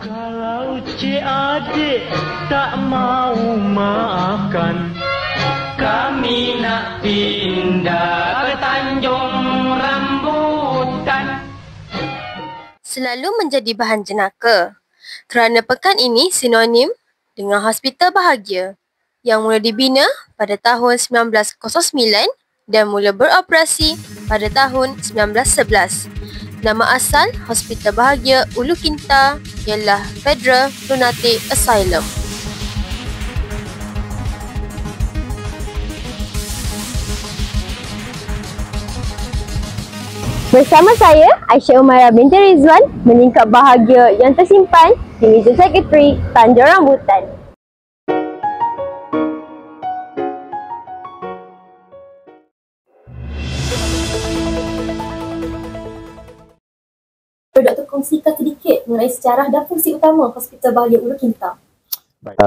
Kalau cik adik tak mau maafkan, kami nak pindah ke Tanjung Rambutan. Selalu menjadi bahan jenaka kerana pekan ini sinonim dengan Hospital Bahagia yang mula dibina pada tahun 1909 dan mula beroperasi pada tahun 1911. Nama asal Hospital Bahagia Ulu Kinta ialah Federal Lunatic Asylum. Bersama saya, Aisyah Umairah binti Rizwan, menyingkap bahagia yang tersimpan di Museum Secretary Tanjung Rambutan. Doktor kongsikan sedikit mengenai sejarah dan fungsi utama Hospital Bahagia Ulu Kinta.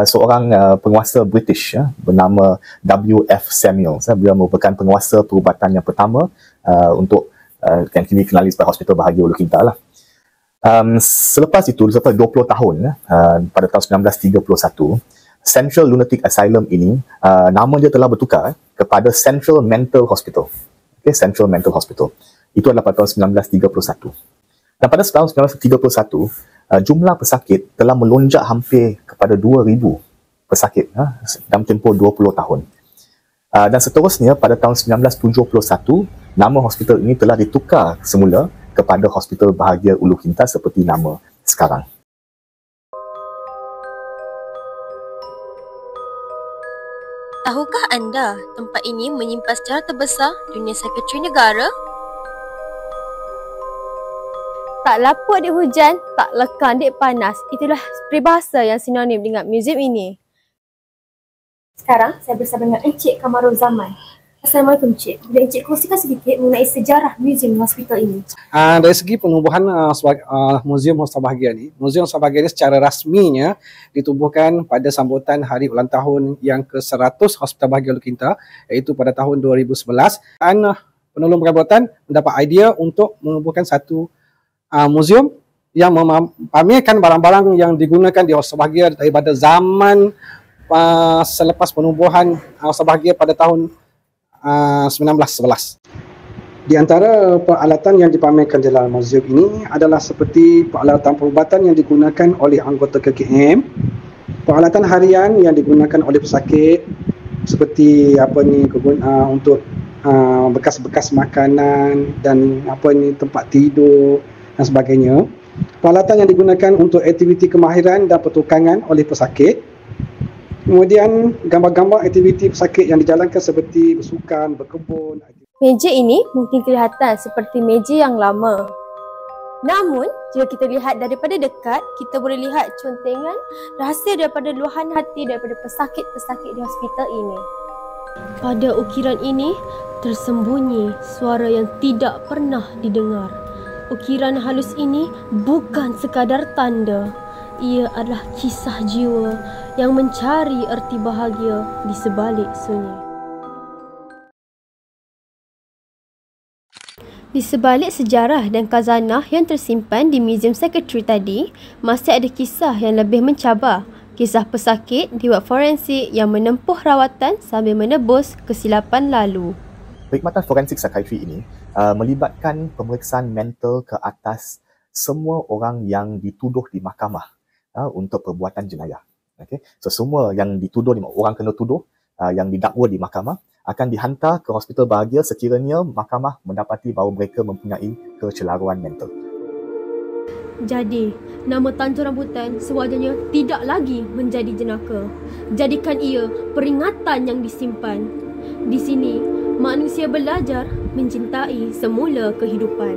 Seorang penguasa British bernama W.F. Samuel. Beliau merupakan penguasa perubatan yang pertama untuk yang kini kenali sebagai Hospital Bahagia Ulu Kinta lah. Selepas 20 tahun pada tahun 1931, Central Lunatic Asylum ini nama dia telah bertukar kepada Central Mental Hospital. Okay, Central Mental Hospital. Itu adalah pada tahun 1931. Dan pada tahun 1931, jumlah pesakit telah melonjak hampir kepada 2,000 pesakit dalam tempoh 20 tahun. Dan seterusnya pada tahun 1971, nama hospital ini telah ditukar semula kepada Hospital Bahagia Ulu Kinta seperti nama sekarang. Tahukah anda tempat ini menyimpan sejarah terbesar dunia sekretari negara? Tak lapu adik hujan, tak lekang adik panas. Itulah peribahasa yang sinonim dengan museum ini. Sekarang saya bersama dengan Encik Kamarul Zaman. Assalamualaikum Cik. Boleh Encik kongsikan sedikit mengenai sejarah museum hospital ini? Dari segi penubuhan Museum Hospital Bahagia ni, Museum Hospital Bahagia ni secara rasminya ditubuhkan pada sambutan hari ulang tahun yang ke-100 Hospital Bahagia Ulu Kinta, iaitu pada tahun 2011. Dan penolong perabotan mendapat idea untuk menubuhkan satu museum yang memamerkan barang-barang yang digunakan di Hospital Bahagia daripada zaman selepas penubuhan Hospital Bahagia pada tahun 1911. Di antara peralatan yang dipamerkan dalam museum ini adalah seperti peralatan perubatan yang digunakan oleh anggota KKM, peralatan harian yang digunakan oleh pesakit seperti untuk bekas-bekas makanan dan tempat tidur dan sebagainya. Peralatan yang digunakan untuk aktiviti kemahiran dan pertukangan oleh pesakit. Kemudian gambar-gambar aktiviti pesakit yang dijalankan seperti bersukan, berkebun. Meja ini mungkin kelihatan seperti meja yang lama. Namun, jika kita lihat daripada dekat, kita boleh lihat contengan rahsia daripada luahan hati daripada pesakit-pesakit di hospital ini. Pada ukiran ini, tersembunyi suara yang tidak pernah didengar. Ukiran halus ini bukan sekadar tanda. Ia adalah kisah jiwa yang mencari erti bahagia di sebalik sunyi. Di sebalik sejarah dan khazanah yang tersimpan di Museum Secretary tadi, masih ada kisah yang lebih mencabar. Kisah pesakit di ward forensik yang menempuh rawatan sambil menebus kesilapan lalu. Perkhidmatan forensik psikiatri ini melibatkan pemeriksaan mental ke atas semua orang yang dituduh di mahkamah untuk perbuatan jenayah. Okay? So semua yang dituduh, orang kena tuduh yang didakwa di mahkamah akan dihantar ke Hospital Bahagia sekiranya mahkamah mendapati bahawa mereka mempunyai kecelaruan mental. Jadi, nama Tanjung Rambutan sewajarnya tidak lagi menjadi jenaka. Jadikan ia peringatan yang disimpan. Di sini, manusia belajar mencintai semula kehidupan.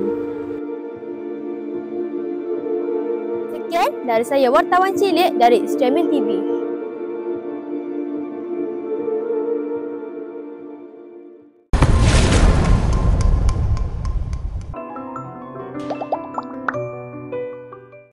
Sekian dari saya, wartawan cilik dari Streaming TV.